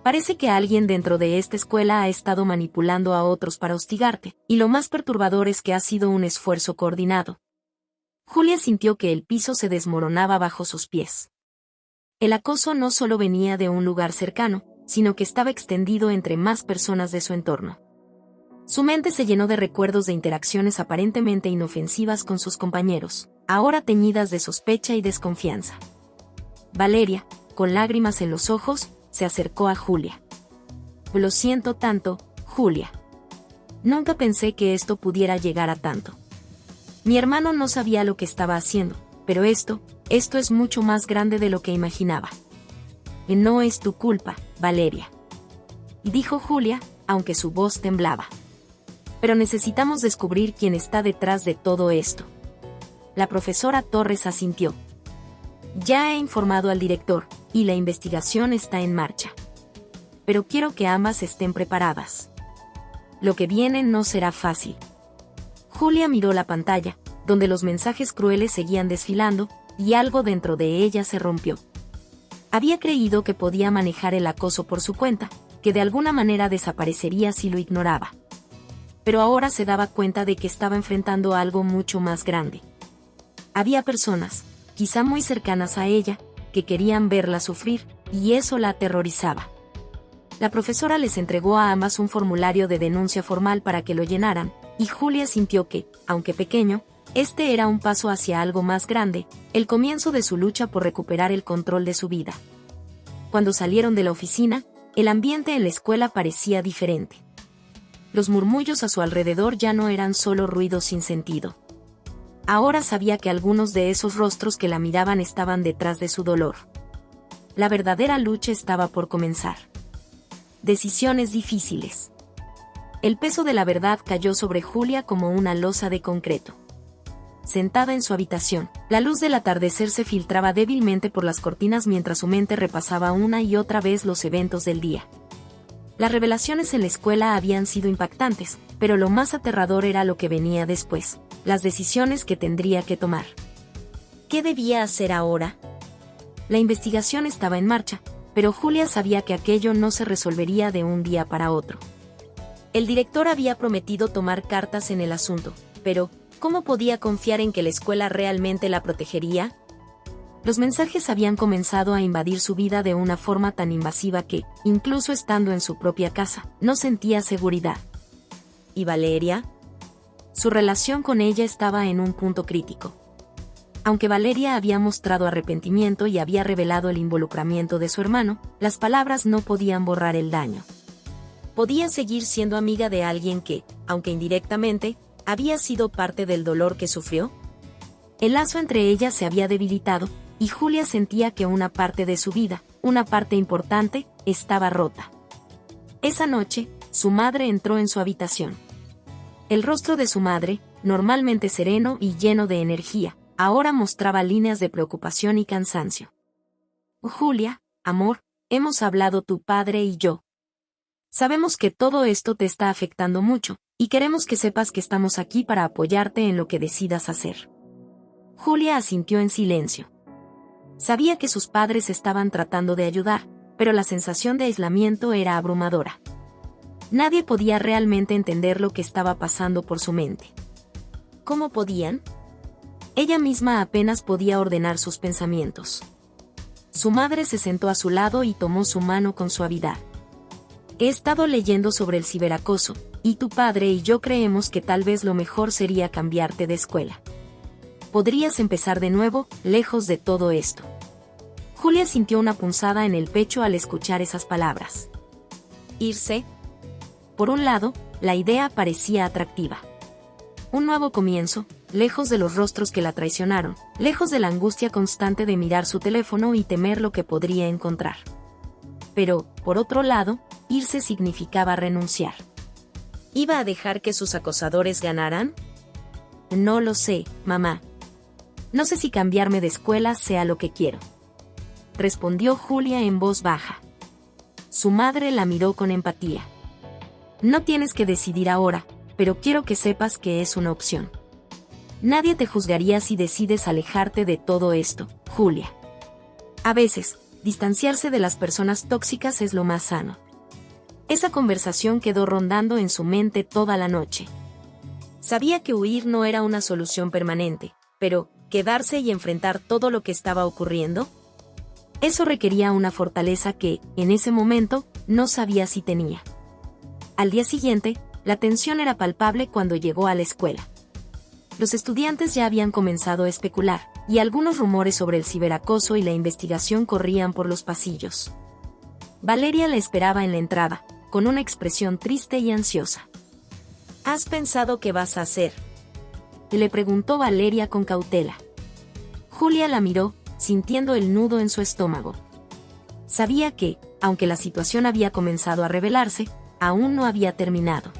Parece que alguien dentro de esta escuela ha estado manipulando a otros para hostigarte, y lo más perturbador es que ha sido un esfuerzo coordinado. Julia sintió que el piso se desmoronaba bajo sus pies. El acoso no solo venía de un lugar cercano, sino que estaba extendido entre más personas de su entorno. Su mente se llenó de recuerdos de interacciones aparentemente inofensivas con sus compañeros, ahora teñidas de sospecha y desconfianza. Valeria, con lágrimas en los ojos, se acercó a Julia. Lo siento tanto, Julia. Nunca pensé que esto pudiera llegar a tanto. Mi hermano no sabía lo que estaba haciendo, pero esto es mucho más grande de lo que imaginaba. Y no es tu culpa, Valeria. Y dijo Julia, aunque su voz temblaba. Pero necesitamos descubrir quién está detrás de todo esto. La profesora Torres asintió. Ya he informado al director, y la investigación está en marcha. Pero quiero que ambas estén preparadas. Lo que viene no será fácil. Julia miró la pantalla, donde los mensajes crueles seguían desfilando, y algo dentro de ella se rompió. Había creído que podía manejar el acoso por su cuenta, que de alguna manera desaparecería si lo ignoraba. Pero ahora se daba cuenta de que estaba enfrentando algo mucho más grande. Había personas, quizá muy cercanas a ella, que querían verla sufrir, y eso la aterrorizaba. La profesora les entregó a ambas un formulario de denuncia formal para que lo llenaran, y Julia sintió que, aunque pequeño, este era un paso hacia algo más grande, el comienzo de su lucha por recuperar el control de su vida. Cuando salieron de la oficina, el ambiente en la escuela parecía diferente. Los murmullos a su alrededor ya no eran solo ruidos sin sentido. Ahora sabía que algunos de esos rostros que la miraban estaban detrás de su dolor. La verdadera lucha estaba por comenzar. Decisiones difíciles. El peso de la verdad cayó sobre Julia como una losa de concreto. Sentada en su habitación, la luz del atardecer se filtraba débilmente por las cortinas mientras su mente repasaba una y otra vez los eventos del día. Las revelaciones en la escuela habían sido impactantes, pero lo más aterrador era lo que venía después, las decisiones que tendría que tomar. ¿Qué debía hacer ahora? La investigación estaba en marcha, pero Julia sabía que aquello no se resolvería de un día para otro. El director había prometido tomar cartas en el asunto, pero ¿cómo podía confiar en que la escuela realmente la protegería? Los mensajes habían comenzado a invadir su vida de una forma tan invasiva que, incluso estando en su propia casa, no sentía seguridad. ¿Y Valeria? Su relación con ella estaba en un punto crítico. Aunque Valeria había mostrado arrepentimiento y había revelado el involucramiento de su hermano, las palabras no podían borrar el daño. Podía seguir siendo amiga de alguien que, aunque indirectamente, había sido parte del dolor que sufrió. El lazo entre ellas se había debilitado, y Julia sentía que una parte de su vida, una parte importante, estaba rota. Esa noche, su madre entró en su habitación. El rostro de su madre, normalmente sereno y lleno de energía, ahora mostraba líneas de preocupación y cansancio. Julia, amor, hemos hablado tu padre y yo. Sabemos que todo esto te está afectando mucho, y queremos que sepas que estamos aquí para apoyarte en lo que decidas hacer. Julia asintió en silencio. Sabía que sus padres estaban tratando de ayudar, pero la sensación de aislamiento era abrumadora. Nadie podía realmente entender lo que estaba pasando por su mente. ¿Cómo podían? Ella misma apenas podía ordenar sus pensamientos. Su madre se sentó a su lado y tomó su mano con suavidad. He estado leyendo sobre el ciberacoso, y tu padre y yo creemos que tal vez lo mejor sería cambiarte de escuela. Podrías empezar de nuevo, lejos de todo esto. Julia sintió una punzada en el pecho al escuchar esas palabras. ¿Irse? Por un lado, la idea parecía atractiva. Un nuevo comienzo, lejos de los rostros que la traicionaron, lejos de la angustia constante de mirar su teléfono y temer lo que podría encontrar. Pero, por otro lado, irse significaba renunciar. ¿Iba a dejar que sus acosadores ganaran? No lo sé, mamá. No sé si cambiarme de escuela sea lo que quiero. Respondió Julia en voz baja. Su madre la miró con empatía. No tienes que decidir ahora, pero quiero que sepas que es una opción. Nadie te juzgaría si decides alejarte de todo esto, Julia. A veces, distanciarse de las personas tóxicas es lo más sano. Esa conversación quedó rondando en su mente toda la noche. Sabía que huir no era una solución permanente, pero, ¿quedarse y enfrentar todo lo que estaba ocurriendo? Eso requería una fortaleza que, en ese momento, no sabía si tenía. Al día siguiente, la tensión era palpable cuando llegó a la escuela. Los estudiantes ya habían comenzado a especular, y algunos rumores sobre el ciberacoso y la investigación corrían por los pasillos. Valeria la esperaba en la entrada, con una expresión triste y ansiosa. ¿Has pensado qué vas a hacer?, le preguntó Valeria con cautela. Julia la miró, sintiendo el nudo en su estómago. Sabía que, aunque la situación había comenzado a revelarse, aún no había terminado.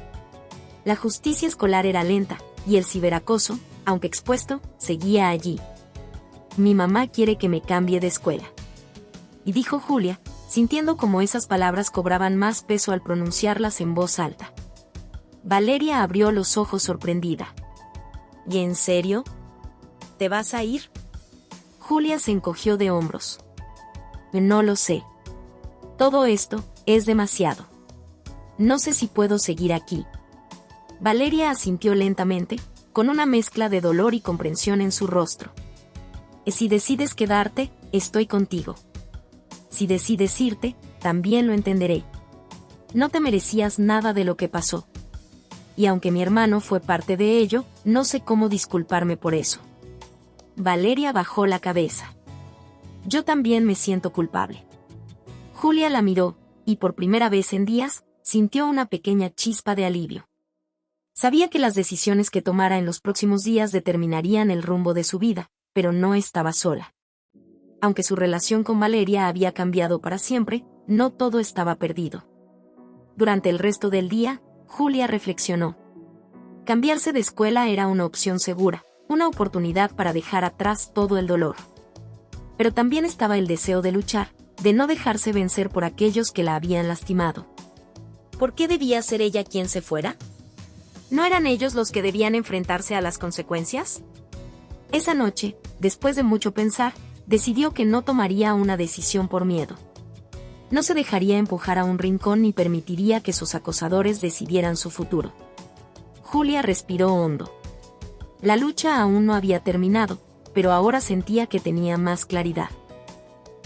La justicia escolar era lenta, y el ciberacoso, aunque expuesto, seguía allí. Mi mamá quiere que me cambie de escuela. Y dijo Julia, sintiendo como esas palabras cobraban más peso al pronunciarlas en voz alta. Valeria abrió los ojos sorprendida. ¿Y en serio? ¿Te vas a ir? Julia se encogió de hombros. No lo sé. Todo esto es demasiado. No sé si puedo seguir aquí. Valeria asintió lentamente, con una mezcla de dolor y comprensión en su rostro. Si decides quedarte, estoy contigo. Si decides irte, también lo entenderé. No te merecías nada de lo que pasó. Y aunque mi hermano fue parte de ello, no sé cómo disculparme por eso. Valeria bajó la cabeza. Yo también me siento culpable. Julia la miró, y por primera vez en días, sintió una pequeña chispa de alivio. Sabía que las decisiones que tomara en los próximos días determinarían el rumbo de su vida, pero no estaba sola. Aunque su relación con Valeria había cambiado para siempre, no todo estaba perdido. Durante el resto del día, Julia reflexionó. Cambiarse de escuela era una opción segura, una oportunidad para dejar atrás todo el dolor. Pero también estaba el deseo de luchar, de no dejarse vencer por aquellos que la habían lastimado. ¿Por qué debía ser ella quien se fuera? ¿No eran ellos los que debían enfrentarse a las consecuencias? Esa noche, después de mucho pensar, decidió que no tomaría una decisión por miedo. No se dejaría empujar a un rincón ni permitiría que sus acosadores decidieran su futuro. Julia respiró hondo. La lucha aún no había terminado, pero ahora sentía que tenía más claridad.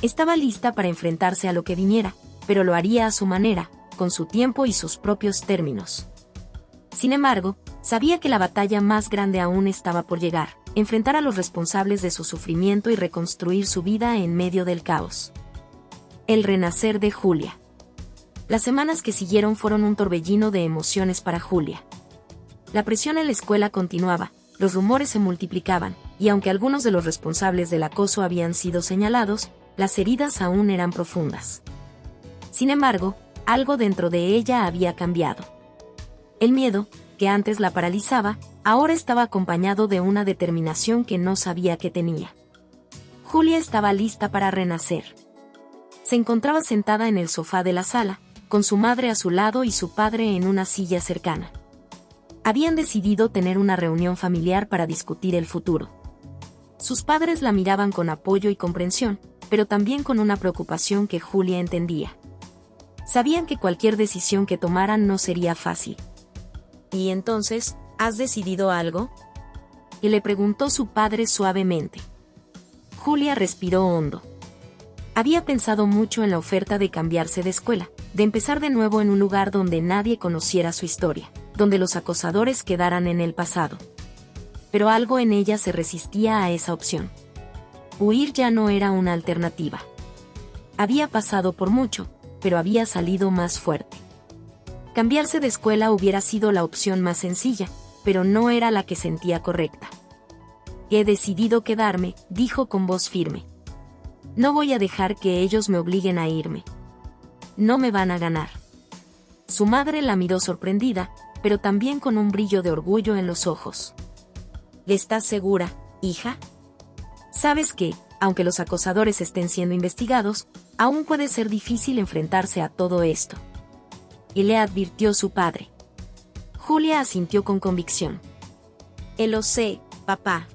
Estaba lista para enfrentarse a lo que viniera, pero lo haría a su manera, con su tiempo y sus propios términos. Sin embargo, sabía que la batalla más grande aún estaba por llegar, enfrentar a los responsables de su sufrimiento y reconstruir su vida en medio del caos. El renacer de Julia. Las semanas que siguieron fueron un torbellino de emociones para Julia. La presión en la escuela continuaba, los rumores se multiplicaban, y aunque algunos de los responsables del acoso habían sido señalados, las heridas aún eran profundas. Sin embargo, algo dentro de ella había cambiado. El miedo, que antes la paralizaba, ahora estaba acompañado de una determinación que no sabía que tenía. Julia estaba lista para renacer. Se encontraba sentada en el sofá de la sala, con su madre a su lado y su padre en una silla cercana. Habían decidido tener una reunión familiar para discutir el futuro. Sus padres la miraban con apoyo y comprensión, pero también con una preocupación que Julia entendía. Sabían que cualquier decisión que tomaran no sería fácil. «¿Y entonces, has decidido algo?», y le preguntó su padre suavemente. Julia respiró hondo. Había pensado mucho en la oferta de cambiarse de escuela, de empezar de nuevo en un lugar donde nadie conociera su historia, donde los acosadores quedaran en el pasado. Pero algo en ella se resistía a esa opción. Huir ya no era una alternativa. Había pasado por mucho, pero había salido más fuerte. Cambiarse de escuela hubiera sido la opción más sencilla, pero no era la que sentía correcta. «He decidido quedarme», dijo con voz firme. «No voy a dejar que ellos me obliguen a irme. No me van a ganar». Su madre la miró sorprendida, pero también con un brillo de orgullo en los ojos. «¿Estás segura, hija? Sabes que, aunque los acosadores estén siendo investigados, aún puede ser difícil enfrentarse a todo esto», y le advirtió su padre. Julia asintió con convicción. «Lo sé, papá.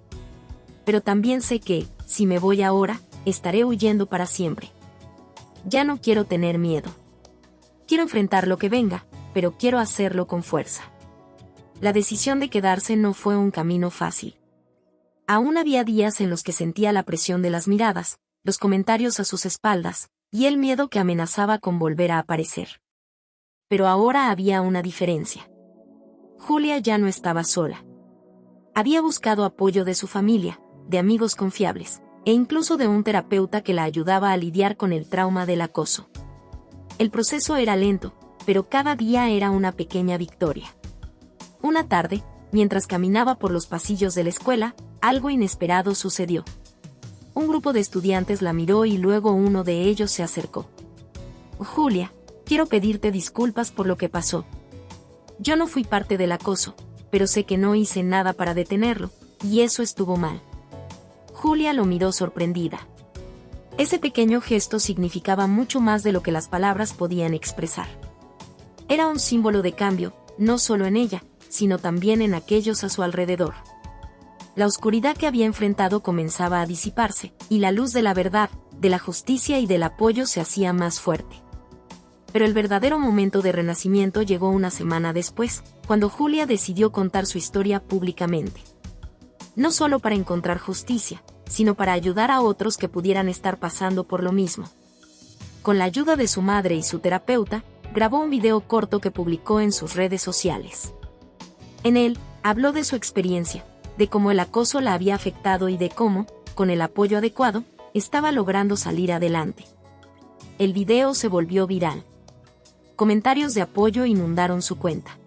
Pero también sé que, si me voy ahora, estaré huyendo para siempre. Ya no quiero tener miedo. Quiero enfrentar lo que venga, pero quiero hacerlo con fuerza». La decisión de quedarse no fue un camino fácil. Aún había días en los que sentía la presión de las miradas, los comentarios a sus espaldas, y el miedo que amenazaba con volver a aparecer. Pero ahora había una diferencia. Julia ya no estaba sola. Había buscado apoyo de su familia, de amigos confiables, e incluso de un terapeuta que la ayudaba a lidiar con el trauma del acoso. El proceso era lento, pero cada día era una pequeña victoria. Una tarde, mientras caminaba por los pasillos de la escuela, algo inesperado sucedió. Un grupo de estudiantes la miró y luego uno de ellos se acercó. «Julia, quiero pedirte disculpas por lo que pasó. Yo no fui parte del acoso, pero sé que no hice nada para detenerlo, y eso estuvo mal». Julia lo miró sorprendida. Ese pequeño gesto significaba mucho más de lo que las palabras podían expresar. Era un símbolo de cambio, no solo en ella, sino también en aquellos a su alrededor. La oscuridad que había enfrentado comenzaba a disiparse, y la luz de la verdad, de la justicia y del apoyo se hacía más fuerte. Pero el verdadero momento de renacimiento llegó una semana después, cuando Julia decidió contar su historia públicamente. No solo para encontrar justicia, sino para ayudar a otros que pudieran estar pasando por lo mismo. Con la ayuda de su madre y su terapeuta, grabó un video corto que publicó en sus redes sociales. En él, habló de su experiencia, de cómo el acoso la había afectado y de cómo, con el apoyo adecuado, estaba logrando salir adelante. El video se volvió viral. Comentarios de apoyo inundaron su cuenta.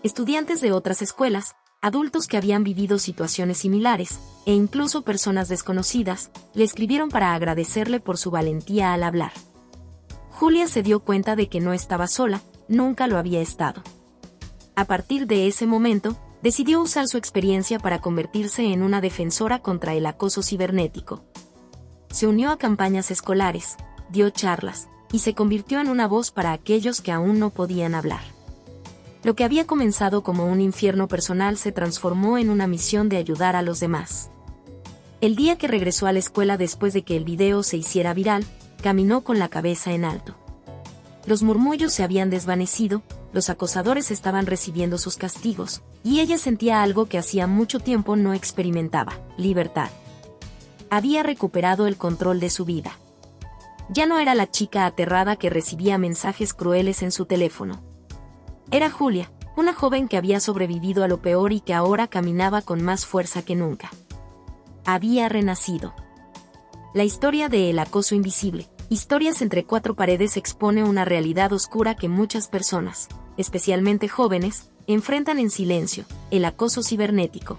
Estudiantes de otras escuelas, adultos que habían vivido situaciones similares, e incluso personas desconocidas, le escribieron para agradecerle por su valentía al hablar. Julia se dio cuenta de que no estaba sola, nunca lo había estado. A partir de ese momento, decidió usar su experiencia para convertirse en una defensora contra el acoso cibernético. Se unió a campañas escolares, dio charlas, y se convirtió en una voz para aquellos que aún no podían hablar. Lo que había comenzado como un infierno personal se transformó en una misión de ayudar a los demás. El día que regresó a la escuela después de que el video se hiciera viral, caminó con la cabeza en alto. Los murmullos se habían desvanecido, los acosadores estaban recibiendo sus castigos, y ella sentía algo que hacía mucho tiempo no experimentaba: libertad. Había recuperado el control de su vida. Ya no era la chica aterrada que recibía mensajes crueles en su teléfono. Era Julia, una joven que había sobrevivido a lo peor y que ahora caminaba con más fuerza que nunca. Había renacido. La historia de El acoso invisible, historias entre cuatro paredes, expone una realidad oscura que muchas personas, especialmente jóvenes, enfrentan en silencio: el acoso cibernético.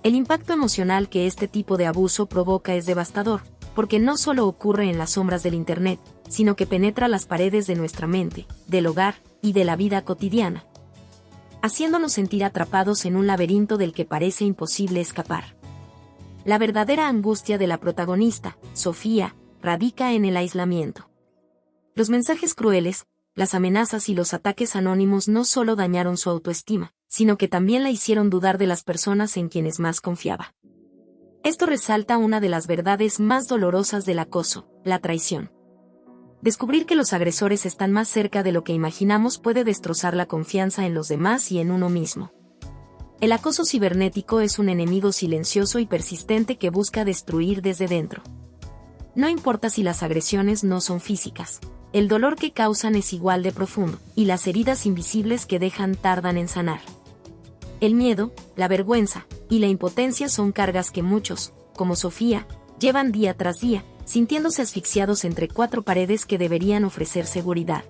El impacto emocional que este tipo de abuso provoca es devastador, porque no solo ocurre en las sombras del Internet, sino que penetra las paredes de nuestra mente, del hogar y de la vida cotidiana, haciéndonos sentir atrapados en un laberinto del que parece imposible escapar. La verdadera angustia de la protagonista, Sofía, radica en el aislamiento. Los mensajes crueles, las amenazas y los ataques anónimos no solo dañaron su autoestima, sino que también la hicieron dudar de las personas en quienes más confiaba. Esto resalta una de las verdades más dolorosas del acoso, la traición. Descubrir que los agresores están más cerca de lo que imaginamos puede destrozar la confianza en los demás y en uno mismo. El acoso cibernético es un enemigo silencioso y persistente que busca destruir desde dentro. No importa si las agresiones no son físicas, el dolor que causan es igual de profundo, y las heridas invisibles que dejan tardan en sanar. El miedo, la vergüenza y la impotencia son cargas que muchos, como Sofía, llevan día tras día, sintiéndose asfixiados entre cuatro paredes que deberían ofrecer seguridad.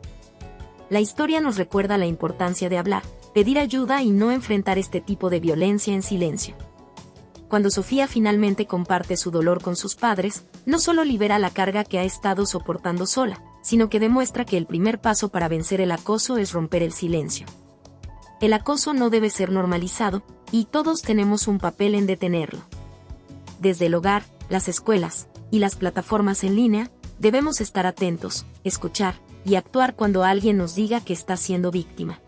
La historia nos recuerda la importancia de hablar, pedir ayuda y no enfrentar este tipo de violencia en silencio. Cuando Sofía finalmente comparte su dolor con sus padres, no solo libera la carga que ha estado soportando sola, sino que demuestra que el primer paso para vencer el acoso es romper el silencio. El acoso no debe ser normalizado, y todos tenemos un papel en detenerlo. Desde el hogar, las escuelas y las plataformas en línea, debemos estar atentos, escuchar y actuar cuando alguien nos diga que está siendo víctima.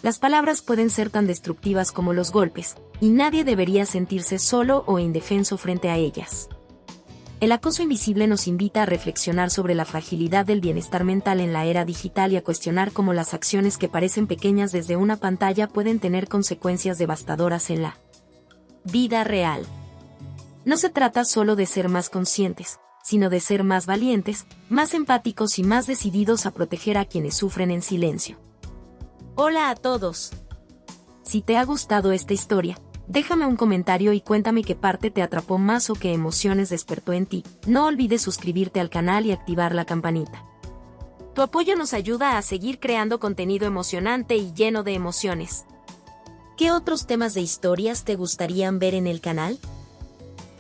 Las palabras pueden ser tan destructivas como los golpes, y nadie debería sentirse solo o indefenso frente a ellas. El acoso invisible nos invita a reflexionar sobre la fragilidad del bienestar mental en la era digital y a cuestionar cómo las acciones que parecen pequeñas desde una pantalla pueden tener consecuencias devastadoras en la vida real. No se trata solo de ser más conscientes, sino de ser más valientes, más empáticos y más decididos a proteger a quienes sufren en silencio. Hola a todos. Si te ha gustado esta historia, déjame un comentario y cuéntame qué parte te atrapó más o qué emociones despertó en ti. No olvides suscribirte al canal y activar la campanita. Tu apoyo nos ayuda a seguir creando contenido emocionante y lleno de emociones. ¿Qué otros temas de historias te gustarían ver en el canal?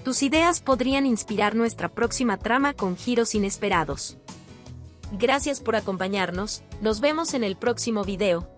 Tus ideas podrían inspirar nuestra próxima trama con giros inesperados. Gracias por acompañarnos, nos vemos en el próximo video.